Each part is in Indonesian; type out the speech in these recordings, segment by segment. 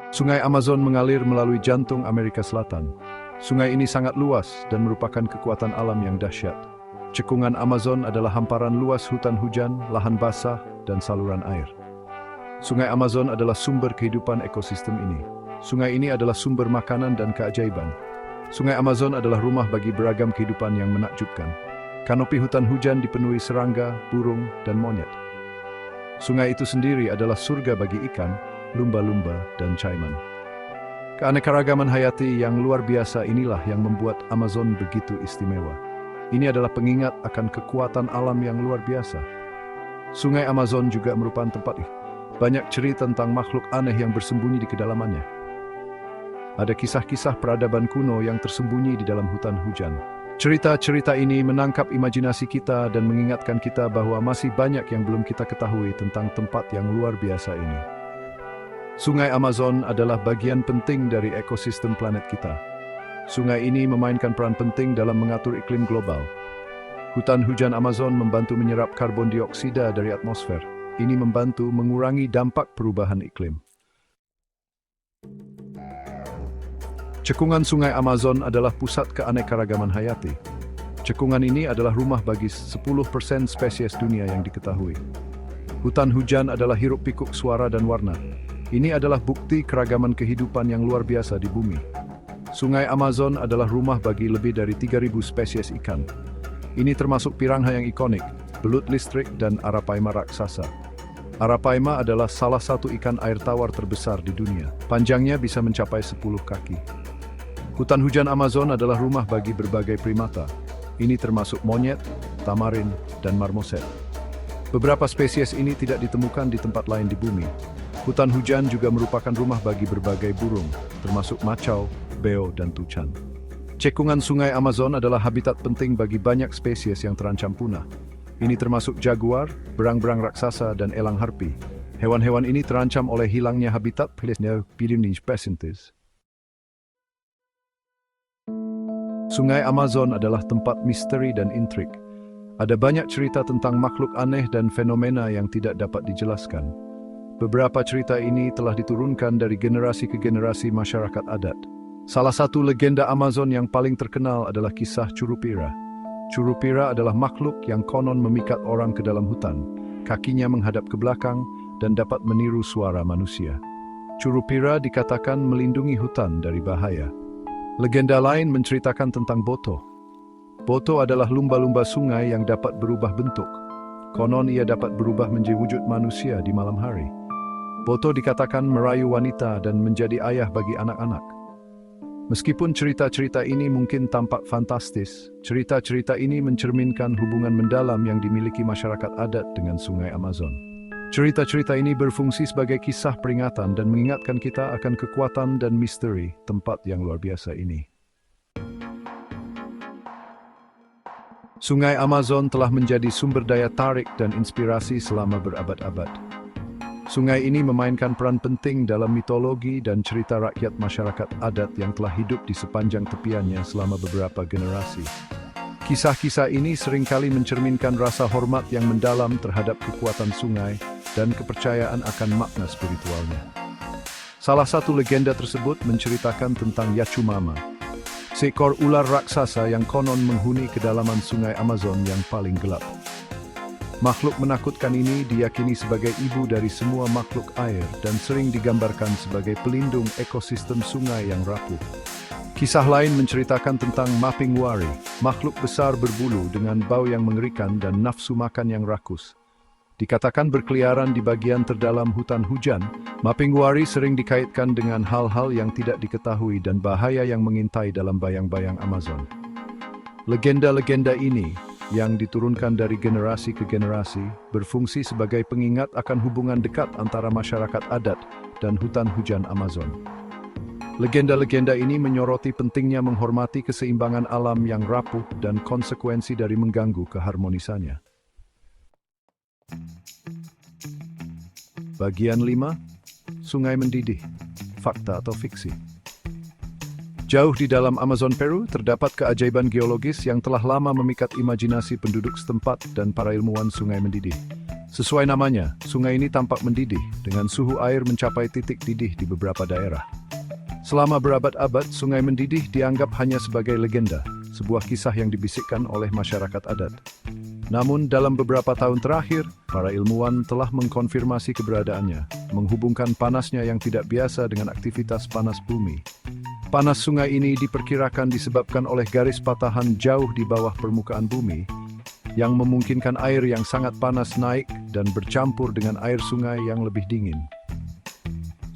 Sungai Amazon mengalir melalui jantung Amerika Selatan. Sungai ini sangat luas dan merupakan kekuatan alam yang dahsyat. Cekungan Amazon adalah hamparan luas hutan hujan, lahan basah, dan saluran air. Sungai Amazon adalah sumber kehidupan ekosistem ini. Sungai ini adalah sumber makanan dan keajaiban. Sungai Amazon adalah rumah bagi beragam kehidupan yang menakjubkan. Kanopi hutan hujan dipenuhi serangga, burung, dan monyet. Sungai itu sendiri adalah surga bagi ikan, lumba-lumba, dan caiman. Keanekaragaman hayati yang luar biasa inilah yang membuat Amazon begitu istimewa. Ini adalah pengingat akan kekuatan alam yang luar biasa. Sungai Amazon juga merupakan tempat banyak cerita tentang makhluk aneh yang bersembunyi di kedalamannya. Ada kisah-kisah peradaban kuno yang tersembunyi di dalam hutan hujan. Cerita-cerita ini menangkap imajinasi kita dan mengingatkan kita bahwa masih banyak yang belum kita ketahui tentang tempat yang luar biasa ini. Sungai Amazon adalah bagian penting dari ekosistem planet kita. Sungai ini memainkan peran penting dalam mengatur iklim global. Hutan hujan Amazon membantu menyerap karbon dioksida dari atmosfer. Ini membantu mengurangi dampak perubahan iklim. Cekungan Sungai Amazon adalah pusat keanekaragaman hayati. Cekungan ini adalah rumah bagi 10% spesies dunia yang diketahui. Hutan hujan adalah hiruk-pikuk suara dan warna. Ini adalah bukti keragaman kehidupan yang luar biasa di bumi. Sungai Amazon adalah rumah bagi lebih dari 3.000 spesies ikan. Ini termasuk piranha yang ikonik, belut listrik, dan arapaima raksasa. Arapaima adalah salah satu ikan air tawar terbesar di dunia. Panjangnya bisa mencapai 10 kaki. Hutan hujan Amazon adalah rumah bagi berbagai primata. Ini termasuk monyet, tamarin, dan marmoset. Beberapa spesies ini tidak ditemukan di tempat lain di bumi. Hutan hujan juga merupakan rumah bagi berbagai burung, termasuk macau, beo, dan tucan. Cekungan Sungai Amazon adalah habitat penting bagi banyak spesies yang terancam punah. Ini termasuk jaguar, berang-berang raksasa, dan elang harpi. Hewan-hewan ini terancam oleh hilangnya habitat spesies. Sungai Amazon adalah tempat misteri dan intrik. Ada banyak cerita tentang makhluk aneh dan fenomena yang tidak dapat dijelaskan. Beberapa cerita ini telah diturunkan dari generasi ke generasi masyarakat adat. Salah satu legenda Amazon yang paling terkenal adalah kisah Curupira. Curupira adalah makhluk yang konon memikat orang ke dalam hutan. Kakinya menghadap ke belakang dan dapat meniru suara manusia. Curupira dikatakan melindungi hutan dari bahaya. Legenda lain menceritakan tentang Boto. Boto adalah lumba-lumba sungai yang dapat berubah bentuk. Konon ia dapat berubah menjadi wujud manusia di malam hari. Boto dikatakan merayu wanita dan menjadi ayah bagi anak-anak. Meskipun cerita-cerita ini mungkin tampak fantastis, cerita-cerita ini mencerminkan hubungan mendalam yang dimiliki masyarakat adat dengan Sungai Amazon. Cerita-cerita ini berfungsi sebagai kisah peringatan dan mengingatkan kita akan kekuatan dan misteri tempat yang luar biasa ini. Sungai Amazon telah menjadi sumber daya tarik dan inspirasi selama berabad-abad. Sungai ini memainkan peran penting dalam mitologi dan cerita rakyat masyarakat adat yang telah hidup di sepanjang tepiannya selama beberapa generasi. Kisah-kisah ini seringkali mencerminkan rasa hormat yang mendalam terhadap kekuatan sungai dan kepercayaan akan makna spiritualnya. Salah satu legenda tersebut menceritakan tentang Yachumama, seekor ular raksasa yang konon menghuni kedalaman Sungai Amazon yang paling gelap. Makhluk menakutkan ini diyakini sebagai ibu dari semua makhluk air dan sering digambarkan sebagai pelindung ekosistem sungai yang rapuh. Kisah lain menceritakan tentang Mapingwari, makhluk besar berbulu dengan bau yang mengerikan dan nafsu makan yang rakus. Dikatakan berkeliaran di bagian terdalam hutan hujan, Mapingwari sering dikaitkan dengan hal-hal yang tidak diketahui dan bahaya yang mengintai dalam bayang-bayang Amazon. Legenda-legenda ini yang diturunkan dari generasi ke generasi, berfungsi sebagai pengingat akan hubungan dekat antara masyarakat adat dan hutan hujan Amazon. Legenda-legenda ini menyoroti pentingnya menghormati keseimbangan alam yang rapuh dan konsekuensi dari mengganggu keharmonisannya. Bagian 5. Sungai mendidih. Fakta atau fiksi? Jauh di dalam Amazon Peru terdapat keajaiban geologis yang telah lama memikat imajinasi penduduk setempat dan para ilmuwan sungai mendidih. Sesuai namanya, sungai ini tampak mendidih dengan suhu air mencapai titik didih di beberapa daerah. Selama berabad-abad, sungai mendidih dianggap hanya sebagai legenda, sebuah kisah yang dibisikkan oleh masyarakat adat. Namun, dalam beberapa tahun terakhir, para ilmuwan telah mengkonfirmasi keberadaannya, menghubungkan panasnya yang tidak biasa dengan aktivitas panas bumi. Panas sungai ini diperkirakan disebabkan oleh garis patahan jauh di bawah permukaan bumi, yang memungkinkan air yang sangat panas naik dan bercampur dengan air sungai yang lebih dingin.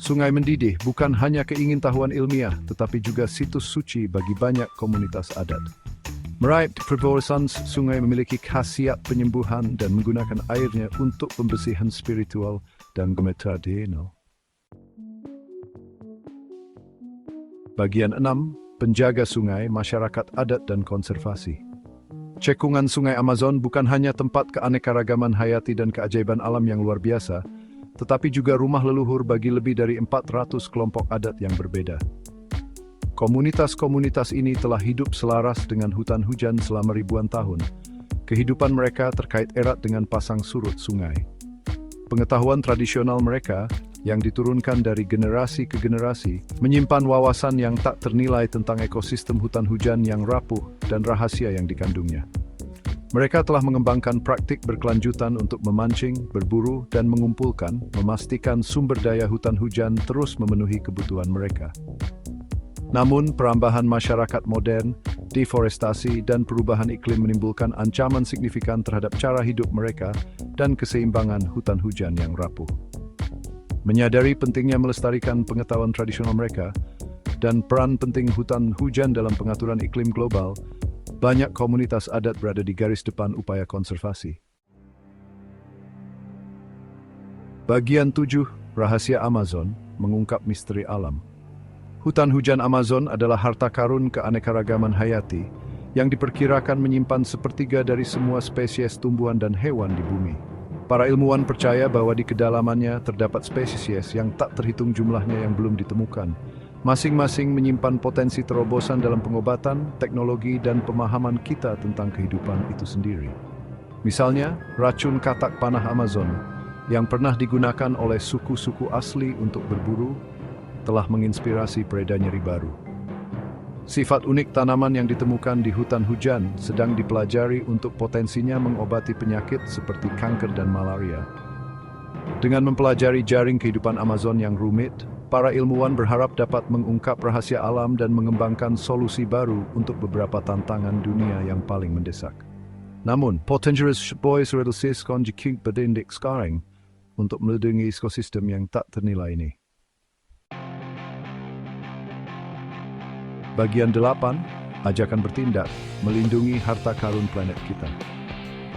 Sungai mendidih bukan hanya keingintahuan ilmiah, tetapi juga situs suci bagi banyak komunitas adat. Menurut Frevorsons, sungai memiliki khasiat penyembuhan dan menggunakan airnya untuk pembersihan spiritual dan tradisional. Bagian 6. Penjaga sungai, masyarakat adat dan konservasi. Cekungan Sungai Amazon bukan hanya tempat keanekaragaman hayati dan keajaiban alam yang luar biasa, tetapi juga rumah leluhur bagi lebih dari 400 kelompok adat yang berbeda. Komunitas-komunitas ini telah hidup selaras dengan hutan hujan selama ribuan tahun. Kehidupan mereka terkait erat dengan pasang surut sungai. Pengetahuan tradisional mereka, yang diturunkan dari generasi ke generasi, menyimpan wawasan yang tak ternilai tentang ekosistem hutan hujan yang rapuh dan rahasia yang dikandungnya. Mereka telah mengembangkan praktik berkelanjutan untuk memancing, berburu, dan mengumpulkan, memastikan sumber daya hutan hujan terus memenuhi kebutuhan mereka. Namun, perambahan masyarakat modern, deforestasi, dan perubahan iklim menimbulkan ancaman signifikan terhadap cara hidup mereka dan keseimbangan hutan hujan yang rapuh. Menyadari pentingnya melestarikan pengetahuan tradisional mereka dan peran penting hutan hujan dalam pengaturan iklim global, banyak komunitas adat berada di garis depan upaya konservasi. Bagian 7. Rahasia Amazon, mengungkap misteri alam. Hutan hujan Amazon adalah harta karun keanekaragaman hayati yang diperkirakan menyimpan sepertiga dari semua spesies tumbuhan dan hewan di bumi. Para ilmuwan percaya bahwa di kedalamannya terdapat spesies yang tak terhitung jumlahnya yang belum ditemukan. Masing-masing menyimpan potensi terobosan dalam pengobatan, teknologi, dan pemahaman kita tentang kehidupan itu sendiri. Misalnya, racun katak panah Amazon yang pernah digunakan oleh suku-suku asli untuk berburu telah menginspirasi pereda nyeri baru. Sifat unik tanaman yang ditemukan di hutan hujan sedang dipelajari untuk potensinya mengobati penyakit seperti kanker dan malaria. Dengan mempelajari jaring kehidupan Amazon yang rumit, para ilmuwan berharap dapat mengungkap rahasia alam dan mengembangkan solusi baru untuk beberapa tantangan dunia yang paling mendesak. Namun, potensi boys reduces konjektif berindik sekarang untuk melindungi ekosistem yang tak ternilai ini. Bagian 8, ajakan bertindak, melindungi harta karun planet kita.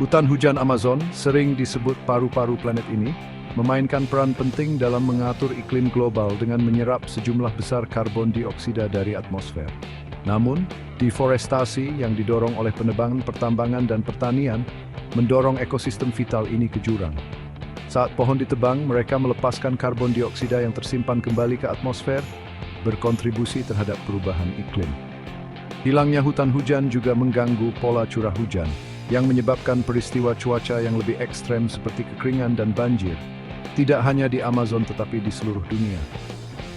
Hutan hujan Amazon, sering disebut paru-paru planet ini, memainkan peran penting dalam mengatur iklim global dengan menyerap sejumlah besar karbon dioksida dari atmosfer. Namun, deforestasi yang didorong oleh penebangan pertambangan dan pertanian mendorong ekosistem vital ini ke jurang. Saat pohon ditebang, mereka melepaskan karbon dioksida yang tersimpan kembali ke atmosfer, berkontribusi terhadap perubahan iklim. Hilangnya hutan hujan juga mengganggu pola curah hujan, yang menyebabkan peristiwa cuaca yang lebih ekstrem seperti kekeringan dan banjir, tidak hanya di Amazon tetapi di seluruh dunia.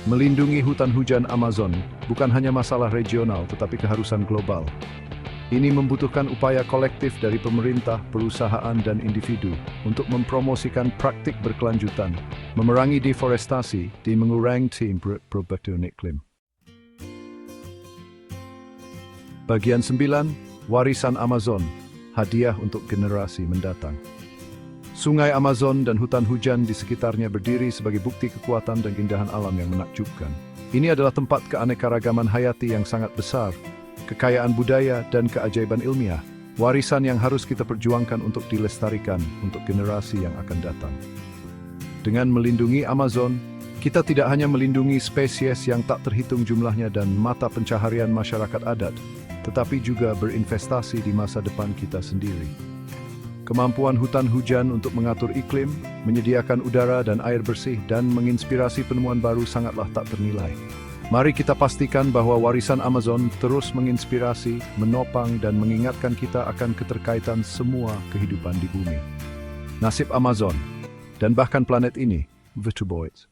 Melindungi hutan hujan Amazon bukan hanya masalah regional tetapi keharusan global. Ini membutuhkan upaya kolektif dari pemerintah, perusahaan, dan individu untuk mempromosikan praktik berkelanjutan, memerangi deforestasi, dan mengurangi perubahan iklim. Bagian 9, Warisan Amazon, hadiah untuk generasi mendatang. Sungai Amazon dan hutan hujan di sekitarnya berdiri sebagai bukti kekuatan dan keindahan alam yang menakjubkan. Ini adalah tempat keanekaragaman hayati yang sangat besar, kekayaan budaya, dan keajaiban ilmiah, warisan yang harus kita perjuangkan untuk dilestarikan untuk generasi yang akan datang. Dengan melindungi Amazon, kita tidak hanya melindungi spesies yang tak terhitung jumlahnya dan mata pencaharian masyarakat adat, tetapi juga berinvestasi di masa depan kita sendiri. Kemampuan hutan hujan untuk mengatur iklim, menyediakan udara dan air bersih, dan menginspirasi penemuan baru sangatlah tak ternilai. Mari kita pastikan bahwa warisan Amazon terus menginspirasi, menopang, dan mengingatkan kita akan keterkaitan semua kehidupan di bumi. nasib Amazon, dan bahkan planet ini, Vituboids.